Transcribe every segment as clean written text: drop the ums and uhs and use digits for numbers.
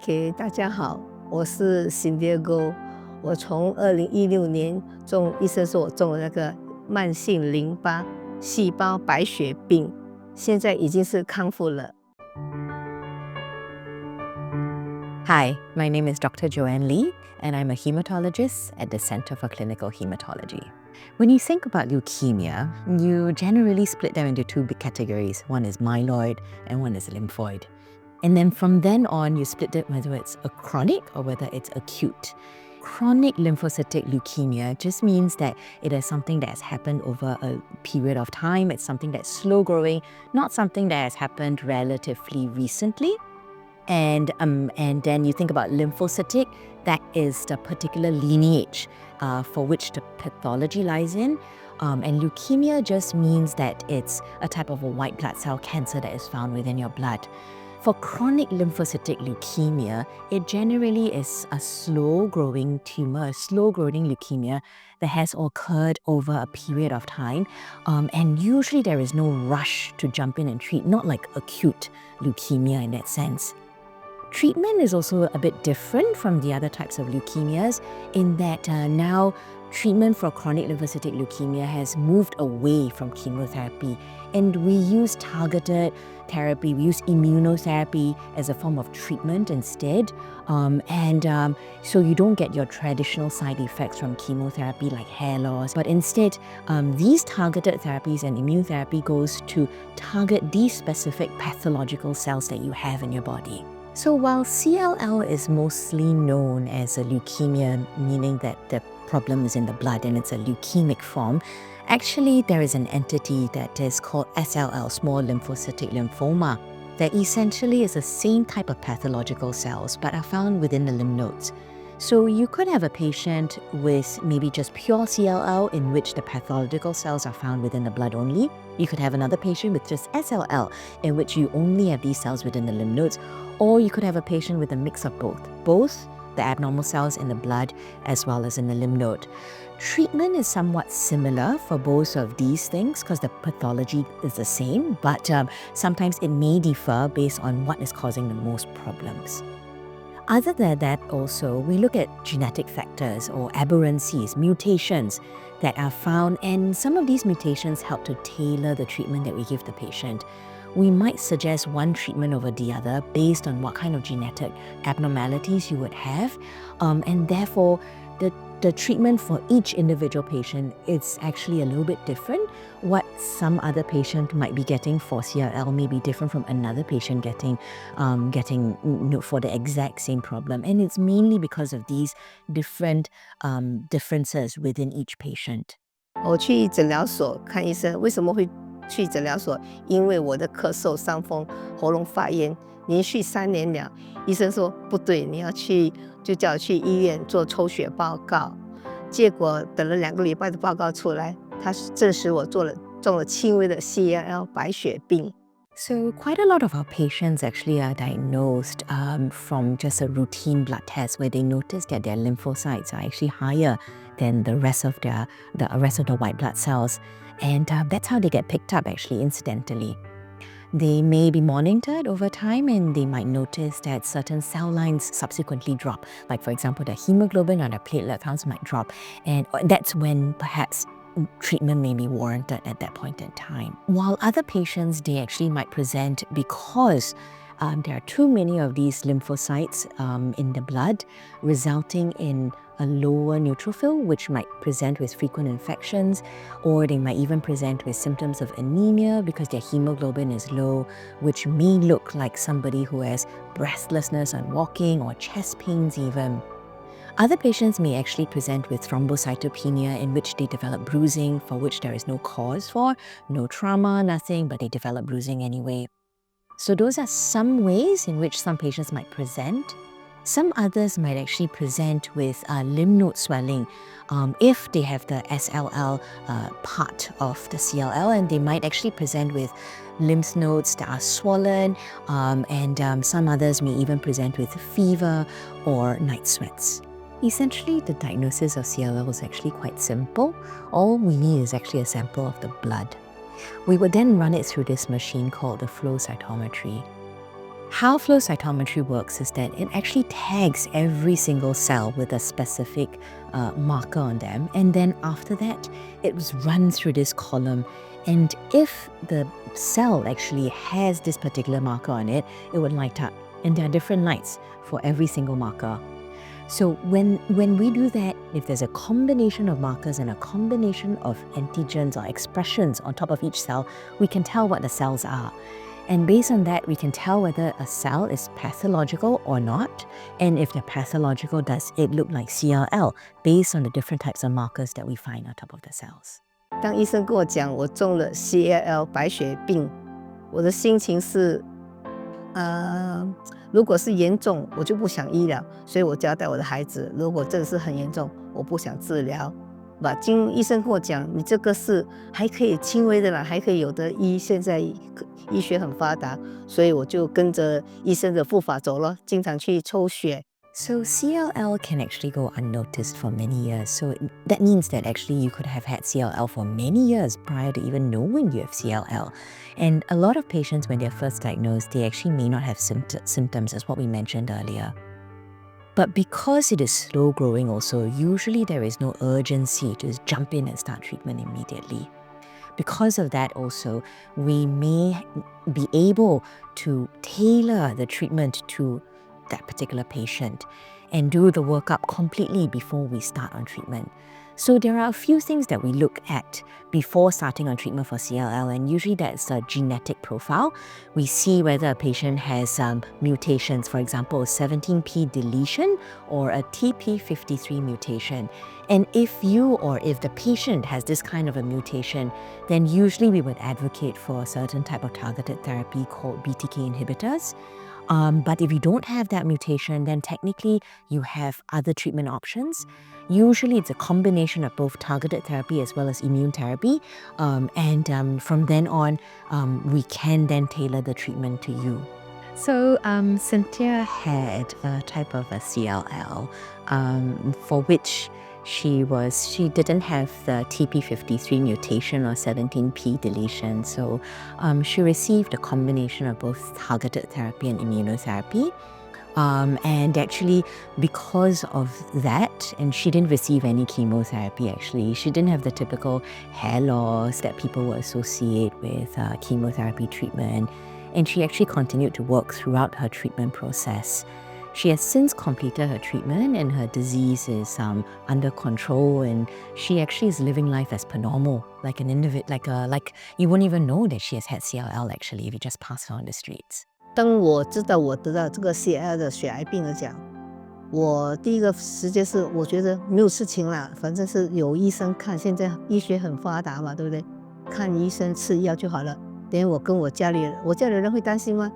OK， 大家好，我是 Cindy。 我从2016年医生说我中了那个慢性淋巴细胞白血病，现在已经是康复了。Hi, my name is Dr. Joanne Lee, and I'm a hematologist at the Center for Clinical Hematology. When you think about leukemia, you generally split them into two big categories. One is myeloid and one is lymphoid. And then from then on, you split it whether it's a chronic or whether it's acute. Chronic lymphocytic leukemia just means that it is something that has happened over a period of time. It's something that's slow growing, not something that has happened relatively recently. And then you think about lymphocytic, that is the particular lineage for which the pathology lies in. And leukemia just means that it's a type of a white blood cell cancer that is found within your blood. For chronic lymphocytic leukemia, it generally is a slow-growing tumor, a slow-growing leukemia that has occurred over a period of time. And usually there is no rush to jump in and treat, not like acute leukemia in that sense. Treatment is also a bit different from the other types of leukemias in that now treatment for chronic lymphocytic leukemia has moved away from chemotherapy, and we use targeted therapy, we use immunotherapy as a form of treatment instead. So you don't get your traditional side effects from chemotherapy like hair loss, but instead these targeted therapies and immunotherapy goes to target these specific pathological cells that you have in your body. So while CLL is mostly known as a leukemia, meaning that the problem is in the blood and it's a leukemic form, actually there is an entity that is called SLL, small lymphocytic lymphoma, that essentially is the same type of pathological cells but are found within the lymph nodes. So you could have a patient with maybe just pure CLL in which the pathological cells are found within the blood only. You could have another patient with just SLL in which you only have these cells within the lymph nodes. Or you could have a patient with a mix of both the abnormal cells in the blood as well as in the lymph node. Treatment is somewhat similar for both of these things because the pathology is the same, but sometimes it may differ based on what is causing the most problems. Other than that also, we look at genetic factors or aberrancies, mutations that are found, and some of these mutations help to tailor the treatment that we give the patient. We might suggest one treatment over the other based on what kind of genetic abnormalities you would have, and therefore the treatment for each individual patient is actually a little bit different. What some other patient might be getting for CLL may be different from another patient getting for the exact same problem, and it's mainly because of these different differences within each patient. 我去诊疗所看医生，为什么会去诊疗所？因为我的咳嗽、伤风、喉咙发炎，连续3年了。医生说不对，你要去，就叫我去医院做抽血报告。结果等了2个礼拜的报告出来，他证实我中了轻微的 CLL 白血病。So quite a lot of our patients actually are diagnosed from just a routine blood test where they notice that their lymphocytes are actually higher than the rest of the white blood cells, and that's how they get picked up actually incidentally. They may be monitored over time and they might notice that certain cell lines subsequently drop. Like for example, the hemoglobin or the platelet counts might drop, and that's when perhaps treatment may be warranted at that point in time. While other patients, they actually might present because there are too many of these lymphocytes in the blood, resulting in a lower neutrophil, which might present with frequent infections, or they might even present with symptoms of anemia because their hemoglobin is low, which may look like somebody who has breathlessness on walking or chest pains even. Other patients may actually present with thrombocytopenia in which they develop bruising for which there is no cause for, no trauma, nothing, but they develop bruising anyway. So those are some ways in which some patients might present. Some others might actually present with lymph node swelling if they have the SLL part of the CLL, and they might actually present with lymph nodes that are swollen, and some others may even present with fever or night sweats. Essentially, the diagnosis of CLL is actually quite simple. All we need is actually a sample of the blood. We would then run it through this machine called the flow cytometry. How flow cytometry works is that it actually tags every single cell with a specific marker on them, and then after that, it was run through this column. And if the cell actually has this particular marker on it, it would light up. And there are different lights for every single marker. So when we do that, if there's a combination of markers and a combination of antigens or expressions on top of each cell, we can tell what the cells are. And based on that, we can tell whether a cell is pathological or not. And if they're pathological, does it look like CLL based on the different types of markers that we find on top of the cells. 当医生跟我讲我中了 CLL 白血病，我的心情是，如果是严重，我就不想医疗，所以我交代我的孩子，如果真的是很严重，我不想治疗。经医生跟我讲，你这个是还可以轻微的啦，还可以有的医，现在医学很发达，所以我就跟着医生的步伐走了，经常去抽血。So CLL can actually go unnoticed for many years. So that means that actually you could have had CLL for many years prior to even knowing you have CLL. And a lot of patients, when they're first diagnosed, they actually may not have symptoms, as what we mentioned earlier. But because it is slow growing also, usually there is no urgency to just jump in and start treatment immediately. Because of that also, we may be able to tailor the treatment to that particular patient and do the workup completely before we start on treatment. So there are a few things that we look at before starting on treatment for CLL, and usually that's a genetic profile. We see whether a patient has mutations, for example, 17p deletion or a TP53 mutation. And if you or if the patient has this kind of a mutation, then usually we would advocate for a certain type of targeted therapy called BTK inhibitors. But if you don't have that mutation, then technically you have other treatment options. Usually it's a combination of both targeted therapy as well as immune therapy. And from then on, we can then tailor the treatment to you. So Cynthia had a type of a CLL for which she didn't have the TP53 mutation or 17p deletion. So she received a combination of both targeted therapy and immunotherapy. And actually, because of that, and she didn't receive any chemotherapy actually, she didn't have the typical hair loss that people will associate with chemotherapy treatment. And she actually continued to work throughout her treatment process. She has since completed her treatment and her disease is under control, and she actually is living life as per normal, like an individual, like you won't even know that she has had CLL actually if you just pass her on the streets. 当我知道我得到这个 CLL 的血癌病的讲，我第一个时间是我觉得没有事情啦，反正是有医生看，现在医学很发达嘛，对不对？看医生吃药就好了。等于我跟我家里人会担心吗？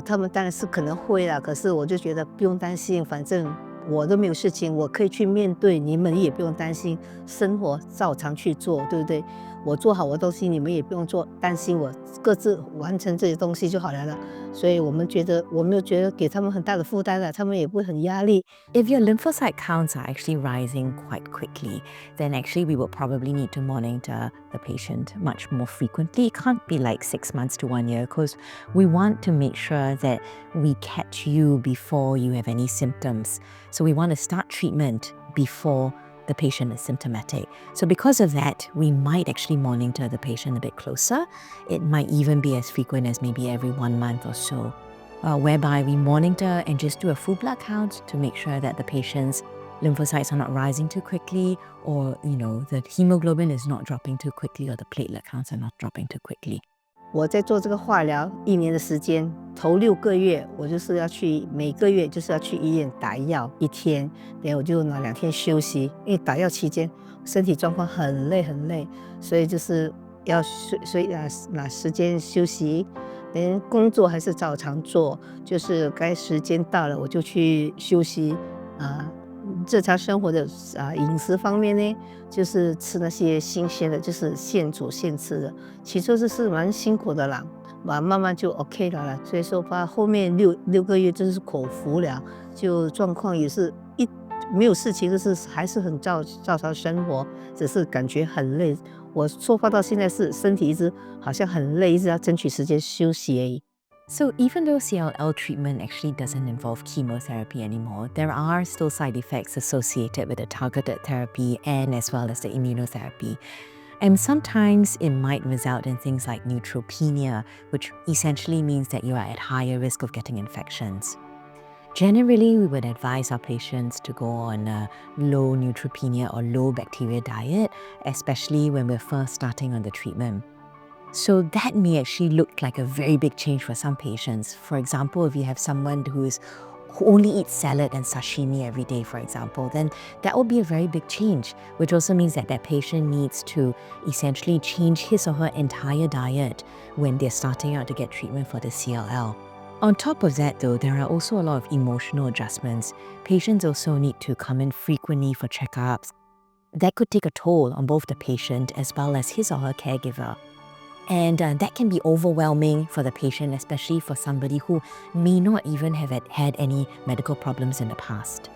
他们当然是可能会啦，可是我就觉得不用担心，反正我都没有事情，我可以去面对，你们也不用担心，生活照常去做，对不对？我做好我的东西，你们也不用担心我，各自完成这些东西就好了。所以我没有觉得给他们很大的负担了，他们也不会很压力。If your lymphocyte counts are actually rising quite quickly, then actually we will probably need to monitor the patient much more frequently. It can't be like 6 months to 1 year because we want to make sure that we catch you before you have any symptoms. So we want to start treatment before the patient is symptomatic. So because of that, we might actually monitor the patient a bit closer. It might even be as frequent as maybe every 1 month or so, whereby we monitor and just do a full blood count to make sure that the patient's lymphocytes are not rising too quickly, or the hemoglobin is not dropping too quickly, or the platelet counts are not dropping too quickly. 我在做这个化疗1年的时间，头6个月我就是要去每个月就是要去医院打药1天，然后我就拿2天休息，因为打药期间身体状况很累，所以就是要拿时间休息，连工作还是照常做，就是该时间到了我就去休息正常生活的饮食方面呢，就是吃那些新鲜的，就是现煮现吃的。起初这是蛮辛苦的啦，慢慢就 OK 了啦。所以说后面六个月就是口服了，就状况也是没有事情，就是还是很照常生活，只是感觉很累。我说话到现在是身体一直好像很累，一直要争取时间休息而已。So even though CLL treatment actually doesn't involve chemotherapy anymore, there are still side effects associated with the targeted therapy and as well as the immunotherapy. And sometimes it might result in things like neutropenia, which essentially means that you are at higher risk of getting infections. Generally, we would advise our patients to go on a low neutropenia or low bacteria diet, especially when we're first starting on the treatment. So that may actually look like a very big change for some patients. For example, if you have someone who only eats salad and sashimi every day, for example, then that will be a very big change, which also means that that patient needs to essentially change his or her entire diet when they're starting out to get treatment for the CLL. On top of that though, there are also a lot of emotional adjustments. Patients also need to come in frequently for checkups. That could take a toll on both the patient as well as his or her caregiver. And that can be overwhelming for the patient, especially for somebody who may not even have had any medical problems in the past.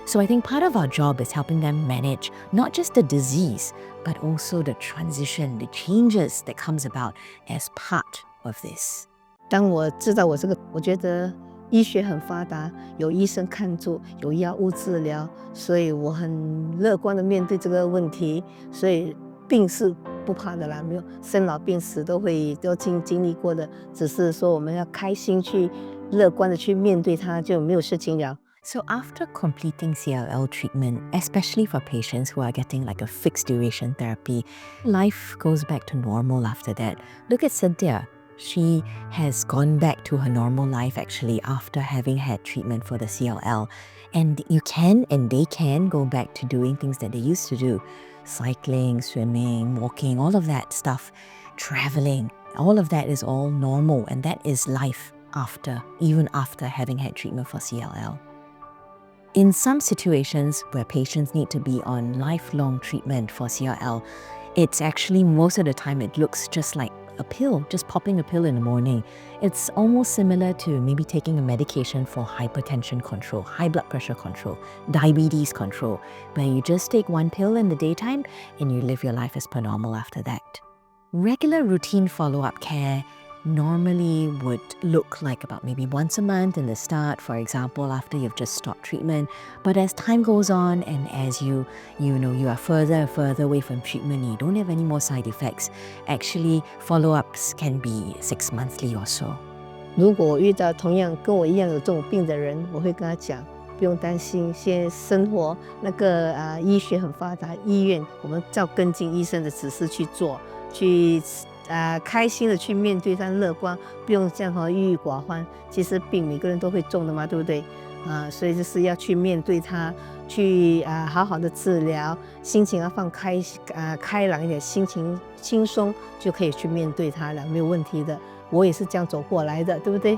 So I think part of our job is helping them manage not just the disease, but also the transition, the changes that comes about as part of this. 当我知道我觉得医学很发达，有医生看住，有药物治疗，所以我很乐观的面对这个问题。所以病是不怕的啦，没有生老病死都经历过的，只是说我们要开心去乐观的去面对它，就没有事情了。So after completing CLL treatment, especially for patients who are getting like a fixed duration therapy, life goes back to normal after that. Look at Cynthia. She has gone back to her normal life actually after having had treatment for the CLL. And you can and they can go back to doing things that they used to do. Cycling, swimming, walking, all of that stuff, traveling, all of that is all normal, and that is life even after having had treatment for CLL. In some situations where patients need to be on lifelong treatment for CLL, it's actually most of the time it looks just like a pill, just popping a pill in the morning. It's almost similar to maybe taking a medication for hypertension control, high blood pressure control, diabetes control, where you just take one pill in the daytime and you live your life as per normal after that. Regular routine follow-up care normally would look like about maybe once a month in the start, for example, after you've just stopped treatment. But as time goes on and as you are further and further away from treatment, you don't have any more side effects, actually follow-ups can be 6 monthly or so. 如果我遇到同样跟我一样有这种病的人，我会跟他讲，不用担心，现在生活医学很发达，医院我们照跟进医生的指示去做，去开心的去面对它，乐观，不用这样郁郁寡欢。其实病每个人都会中的嘛，对不对？所以就是要去面对它，去好好的治疗，心情要放开朗一点，心情轻松就可以去面对它了，没有问题的。我也是这样走过来的，对不对？